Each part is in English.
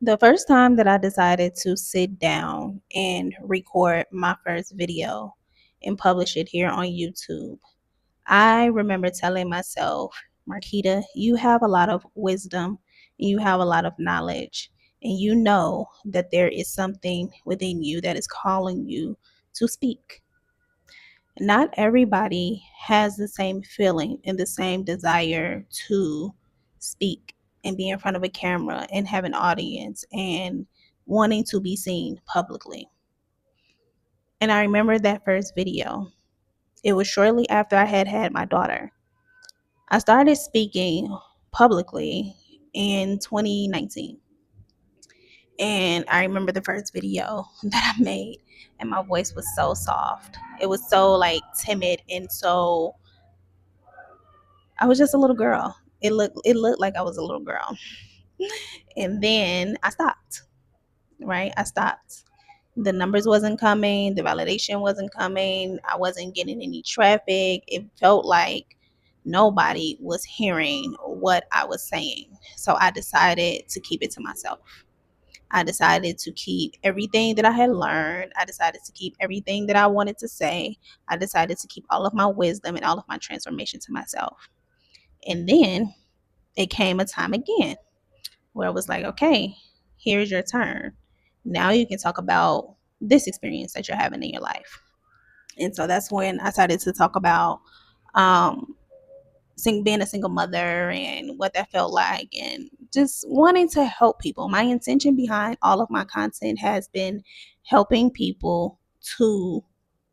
The first time that I decided to sit down and record my first video and publish it here on YouTube, I remember telling myself, Markita, you have a lot of wisdom, and you have a lot of knowledge, and you know that there is something within you that is calling you to speak. Not everybody has the same feeling and the same desire to speak and be in front of a camera and have an audience and wanting to be seen publicly. And I remember that first video. It was shortly after I had had my daughter. I started speaking publicly in 2019. And I remember the first video that I made, and my voice was so soft. It was so like timid and so I was just a little girl. It looked like I was a little girl. And then I stopped, right? I stopped. The numbers wasn't coming, the validation wasn't coming, I wasn't getting any traffic. It felt like nobody was hearing what I was saying. So I decided to keep it to myself. I decided to keep everything that I had learned. I decided to keep everything that I wanted to say. I decided to keep all of my wisdom and all of my transformation to myself. And then it came a time again where it was like, okay, here's your turn. Now you can talk about this experience that you're having in your life. And so that's when I started to talk about um, being a single mother and what that felt like and just wanting to help people. My intention behind all of my content has been helping people to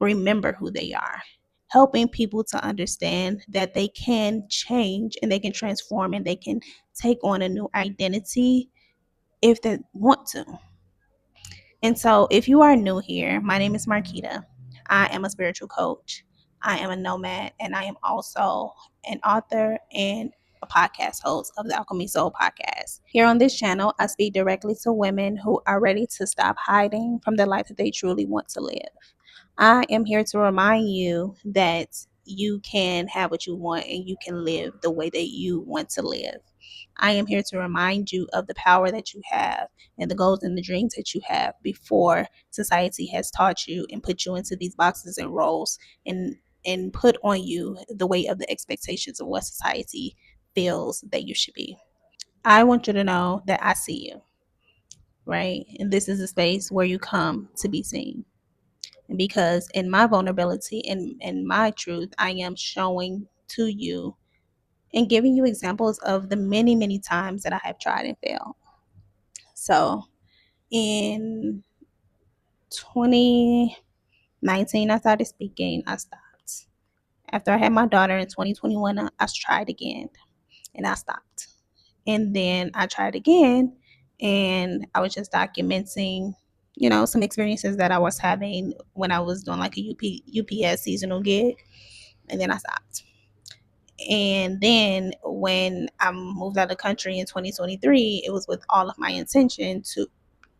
remember who they are, helping people to understand that they can change and they can transform and they can take on a new identity if they want to. And so, if you are new here, my name is Markita. I am a spiritual coach. I am a nomad, and I am also an author and a podcast host of the Alchemy Soul podcast. Here on this channel, I speak directly to women who are ready to stop hiding from the life that they truly want to live. I am here to remind you that you can have what you want and you can live the way that you want to live. I am here to remind you of the power that you have and the goals and the dreams that you have before society has taught you and put you into these boxes and roles and put on you the weight of the expectations of what society feels that you should be. I want you to know that I see you, right? And this is a space where you come to be seen. And because in my vulnerability and my truth, I am showing to you and giving you examples of the many, many times that I have tried and failed. So in 2019, I started speaking. I stopped. After I had my daughter in 2021, I tried again and I stopped. And then I tried again and I was just documenting, some experiences that I was having when I was doing like a UPS seasonal gig. And then I stopped. And then when I moved out of the country in 2023, it was with all of my intention to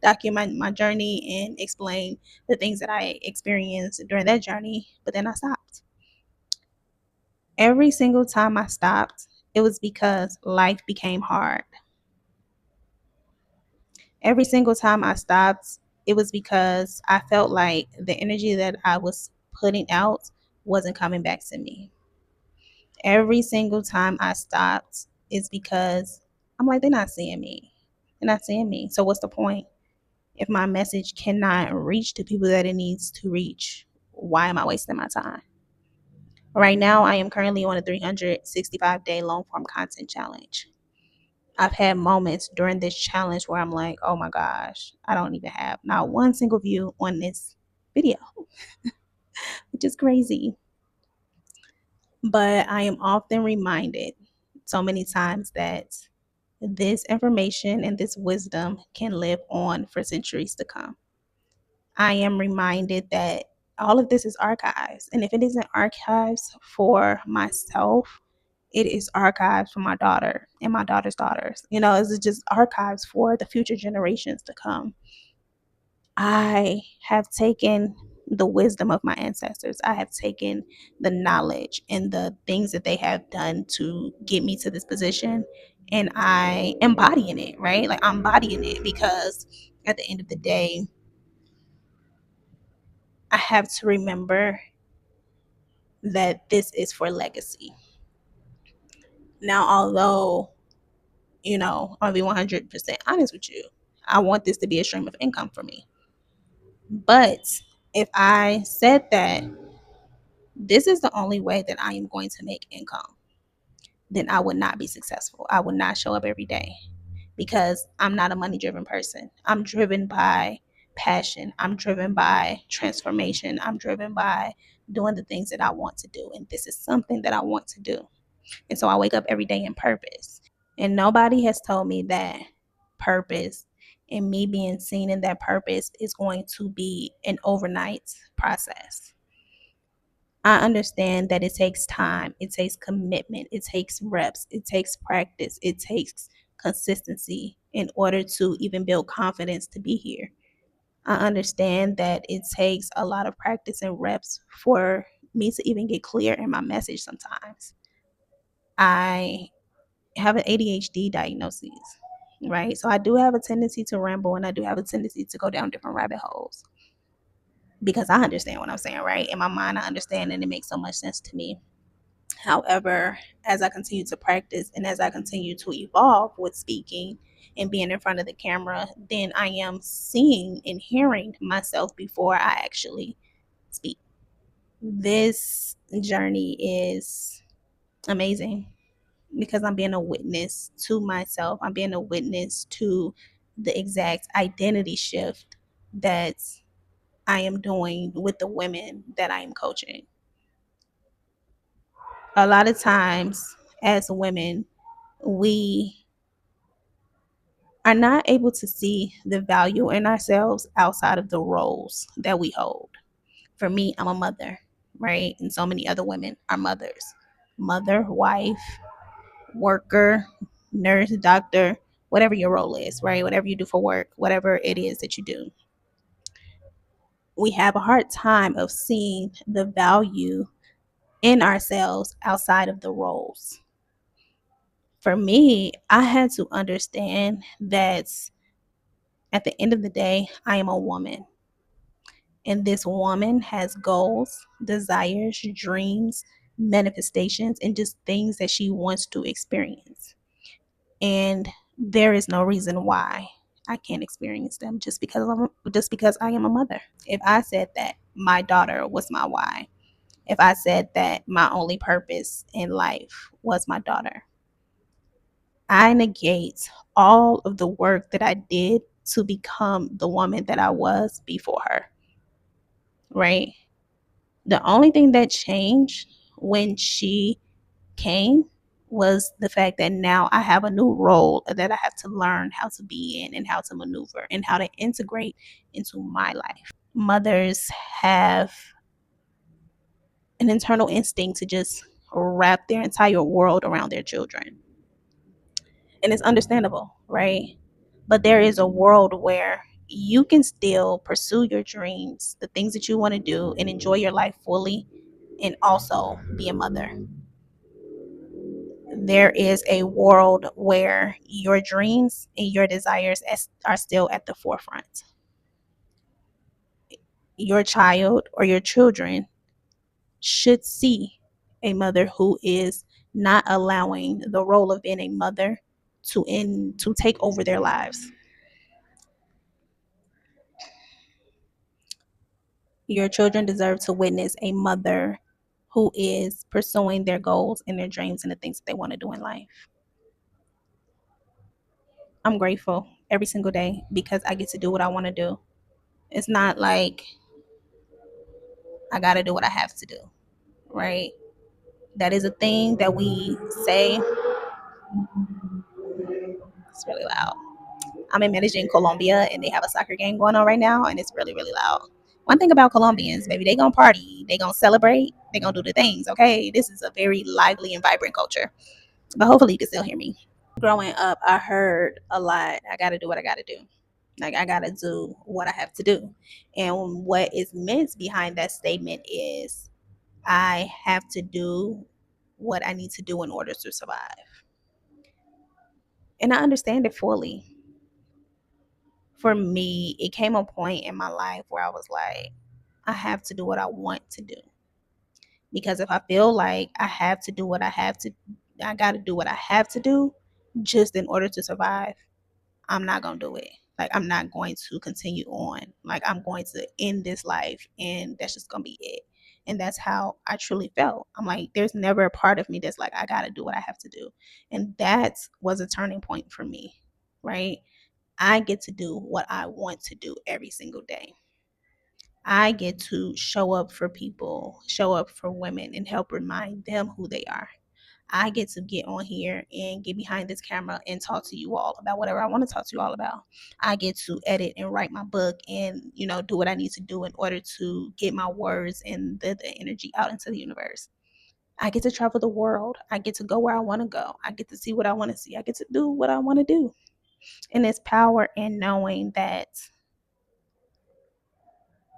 document my journey and explain the things that I experienced during that journey. But then I stopped. Every single time I stopped, it was because life became hard. Every single time I stopped, it was because I felt like the energy that I was putting out wasn't coming back to me. Every single time I stopped is because I'm like, they're not seeing me. They're not seeing me. So what's the point? If my message cannot reach the people that it needs to reach, why am I wasting my time? Right now, I am currently on a 365-day long form content challenge. I've had moments during this challenge where I'm like, oh my gosh, I don't even have not one single view on this video, which is crazy. But I am often reminded so many times that this information and this wisdom can live on for centuries to come. I am reminded that all of this is archives. And if it isn't archives for myself, it is archives for my daughter and my daughter's daughters. It's just archives for the future generations to come. I have taken the wisdom of my ancestors. I have taken the knowledge and the things that they have done to get me to this position, and I embodying it, right? Like I'm embodying it because at the end of the day, I have to remember that this is for legacy. Now, although, I'll be 100% honest with you, I want this to be a stream of income for me. But if I said that this is the only way that I am going to make income, then I would not be successful. I would not show up every day because I'm not a money driven person. I'm driven by passion. I'm driven by transformation. I'm driven by doing the things that I want to do. And this is something that I want to do. And so I wake up every day in purpose. And nobody has told me that purpose and me being seen in that purpose is going to be an overnight process. I understand that it takes time, it takes commitment, it takes reps, it takes practice, it takes consistency in order to even build confidence to be here. I understand that it takes a lot of practice and reps for me to even get clear in my message sometimes. I have an ADHD diagnosis, right? So I do have a tendency to ramble and I do have a tendency to go down different rabbit holes because I understand what I'm saying, right? In my mind, I understand and it makes so much sense to me. However, as I continue to practice and as I continue to evolve with speaking and being in front of the camera, then I am seeing and hearing myself before I actually speak. This journey is amazing because I'm being a witness to myself. I'm being a witness to the exact identity shift that I am doing with the women that I am coaching. A lot of times, as women, we are not able to see the value in ourselves outside of the roles that we hold. For me, I'm a mother, right? And so many other women are mothers: mother, wife, worker, nurse, doctor, whatever your role is, right? Whatever you do for work, whatever it is that you do. We have a hard time of seeing the value in ourselves outside of the roles. For me, I had to understand that at the end of the day, I am a woman. And this woman has goals, desires, dreams, manifestations, and just things that she wants to experience. And there is no reason why I can't experience them just because I am a mother. If I said that my daughter was my why, if I said that my only purpose in life was my daughter, I negate all of the work that I did to become the woman that I was before her, right? The only thing that changed when she came was the fact that now I have a new role that I have to learn how to be in and how to maneuver and how to integrate into my life. Mothers have an internal instinct to just wrap their entire world around their children. And it's understandable, right? But there is a world where you can still pursue your dreams, the things that you want to do, and enjoy your life fully, and also be a mother. There is a world where your dreams and your desires are still at the forefront. Your child or your children should see a mother who is not allowing the role of being a mother to take over their lives. Your children deserve to witness a mother who is pursuing their goals and their dreams and the things that they want to do in life. I'm grateful every single day because I get to do what I want to do. It's not like I got to do what I have to do, right? That is a thing that we say. It's really loud. I'm in Medellin, Colombia, and they have a soccer game going on right now, and it's really, really loud. One thing about Colombians, baby, they gonna party, they gonna celebrate, they gonna do the things, okay? This is a very lively and vibrant culture. But hopefully you can still hear me. Growing up, I heard a lot, I gotta do what I gotta do. Like, I gotta do what I have to do. And what is meant behind that statement is I have to do what I need to do in order to survive. And I understand it fully. For me, it came a point in my life where I was like, I have to do what I want to do. Because if I feel like I have to do what I have to, I got to do what I have to do just in order to survive, I'm not going to do it. Like, I'm not going to continue on. Like, I'm going to end this life and that's just going to be it. And that's how I truly felt. I'm like, there's never a part of me that's like, I got to do what I have to do. And that was a turning point for me, right? I get to do what I want to do every single day. I get to show up for people, show up for women, and help remind them who they are. I get to get on here and get behind this camera and talk to you all about whatever I want to talk to you all about. I get to edit and write my book and, do what I need to do in order to get my words and the energy out into the universe. I get to travel the world. I get to go where I want to go. I get to see what I want to see. I get to do what I want to do. And it's power in knowing that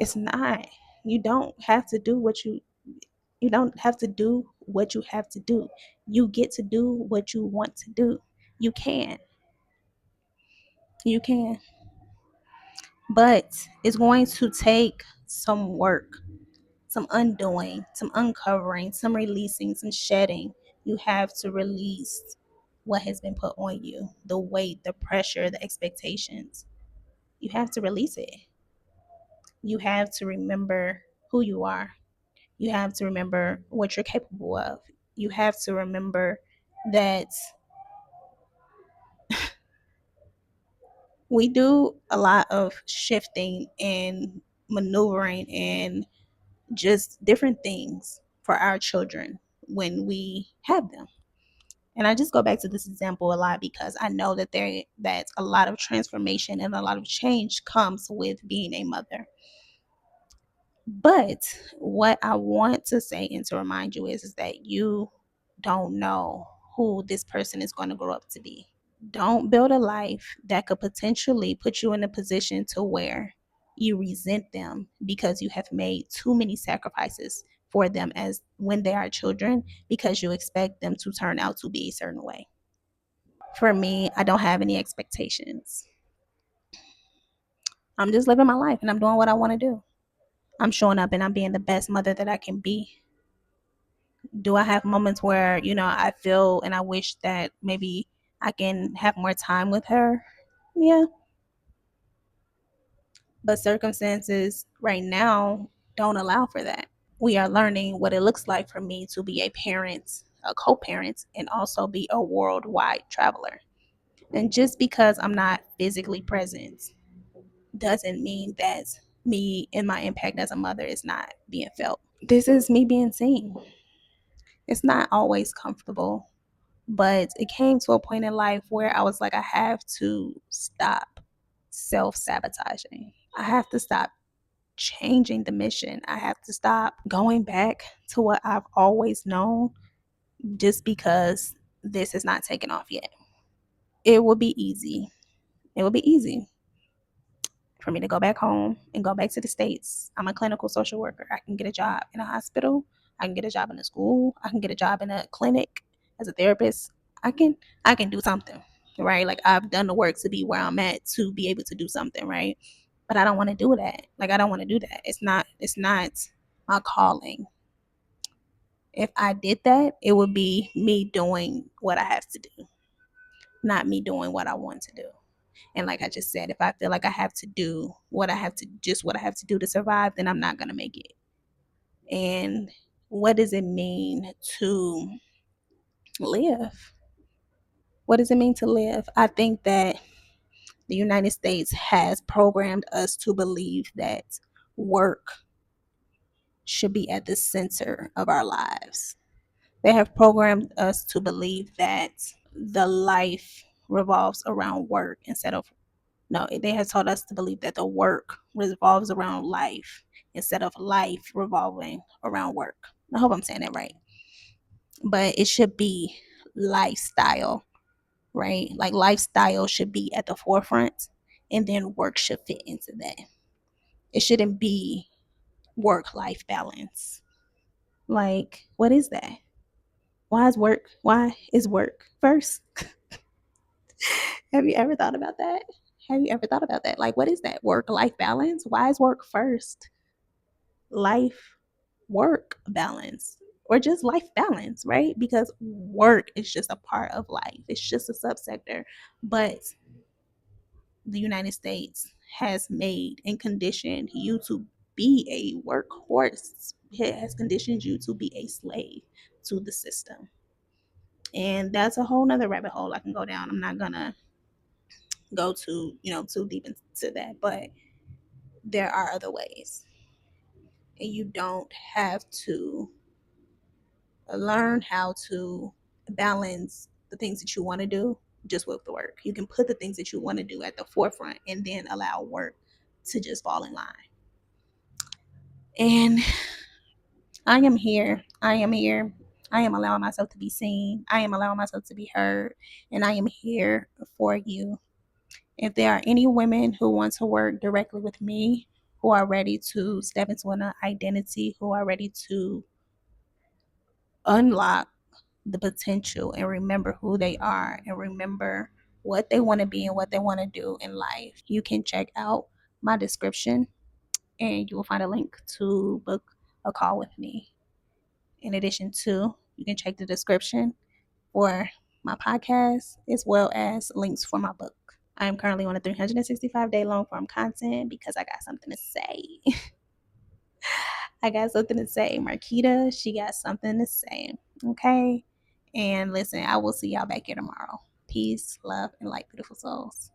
it's not, you don't have to do you don't have to do what you have to do. You get to do what you want to do. You can. You can. But it's going to take some work, some undoing, some uncovering, some releasing, some shedding. You have to release what has been put on you, the weight, the pressure, the expectations. You have to release it. You have to remember who you are. You have to remember what you're capable of. You have to remember that we do a lot of shifting and maneuvering and just different things for our children when we have them. And I just go back to this example a lot because I know that a lot of transformation and a lot of change comes with being a mother. But what I want to say and to remind you is that you don't know who this person is going to grow up to be. Don't build a life that could potentially put you in a position to where you resent them because you have made too many sacrifices for them as when they are children because you expect them to turn out to be a certain way. For me, I don't have any expectations. I'm just living my life and I'm doing what I want to do. I'm showing up and I'm being the best mother that I can be. Do I have moments where, I feel and I wish that maybe I can have more time with her? Yeah. But circumstances right now don't allow for that. We are learning what it looks like for me to be a parent, a co parent, and also be a worldwide traveler. And just because I'm not physically present doesn't mean that me and my impact as a mother is not being felt. This is me being seen. It's not always comfortable, but it came to a point in life where I was like, I have to stop self sabotaging. I have to stop changing the mission. I have to stop going back to what I've always known just because this is not taken off yet. It will be easy. It will be easy for me to go back home and go back to the States. I'm a clinical social worker. I can get a job in a hospital. I can get a job in a school. I can get a job in a clinic as a therapist. I can I can do something, right? Like, I've done the work to be where I'm at to be able to do something, right? But I don't want to do that. Like, I don't want to do that. It's not my calling. If I did that, it would be me doing what I have to do, not me doing what I want to do. And like I just said, if I feel like I have to do what I have to do to survive, then I'm not going to make it. And what does it mean to live? What does it mean to live? I think that the United States has programmed us to believe that work should be at the center of our lives. They have programmed us to believe that the life revolves around work instead of, no, they have taught us to believe that the work revolves around life instead of life revolving around work. I hope I'm saying that right. But it should be lifestyle, right? Like, lifestyle should be at the forefront and then work should fit into that. It shouldn't be work-life balance. Like, what is that? Why is work first? Have you ever thought about that? Have you ever thought about that? Like, what is that? Work-life balance? Why is work first? Life work balance, or just life balance, right? Because work is just a part of life, it's just a subsector. But the United States has made and conditioned you to be a workhorse. It has conditioned you to be a slave to the system. And that's a whole nother rabbit hole I can go down. I'm not gonna go too deep into that, but there are other ways. And you don't have to learn how to balance the things that you want to do just with the work. You can put the things that you want to do at the forefront and then allow work to just fall in line. And I am here. I am here. I am allowing myself to be seen. I am allowing myself to be heard. And I am here for you. If there are any women who want to work directly with me, who are ready to step into an identity, who are ready to unlock the potential and remember who they are and remember what they want to be and what they want to do in life, you can check out my description and you will find a link to book a call with me. In addition to, you can check the description for my podcast as well as links for my book. I am currently on a 365-day long form content because I got something to say. I got something to say. Markita, she got something to say. Okay? And listen, I will see y'all back here tomorrow. Peace, love, and light, beautiful souls.